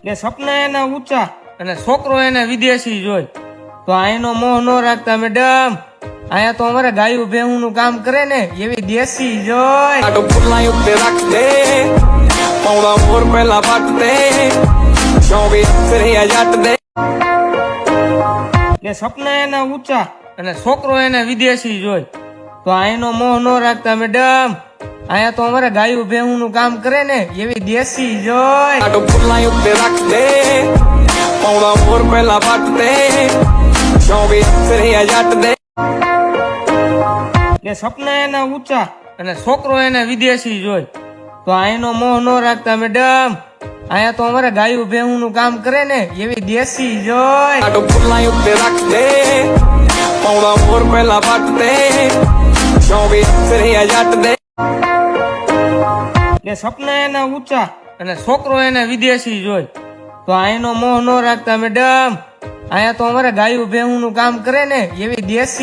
કે સપના એના ઊંચા અને છોકરો એને વિદેશી જોઈ તો આનો મોહ ન રાખતા મેડમ, અહીંયા તો અમારે ગાયું ભેહું નું કામ કરે ને એવી દેશી જોઈ. આટો ફૂલાઈ ઉપર રાખ દે પૌડા મોર પહેલા પાટ દે 24 જાટ દે. કે સપના એના ઊંચા અને છોકરો એને વિદેશી જોઈ તો આનો મોહ ન રાખતા મેડમ, અહીંયા તો અમારે ગાયું ભેહું નું કામ કરે ને એવી દેશી જોઈ. આટો ફૂલાઈ ઉપર રાખ દે પૌડા મોર પહેલા પાટ દે 24 જાટ દે. કે સપના એના ઊંચા અને છોકરો એને વિદેશી જોઈ તો આનો મોહ ન રાખતા મેડમ, અહીંયા તો અમારે ગાયું ભેહું નું કામ કરે ને એવી દેશી જોઈ. આટો ફૂલાઈ ઉપર રાખ દે પૌડા મોર પહેલા પાટ દે 24 જાટ દે. કે સપના એના ઊંચા અને છોકરો એને વિદેશી જોઈ તો આનો મોહ ન રાખતા મેડમ, અહીંયા તો અમારે ગાયું ભેહું નું કામ કરે ને એવી દેશી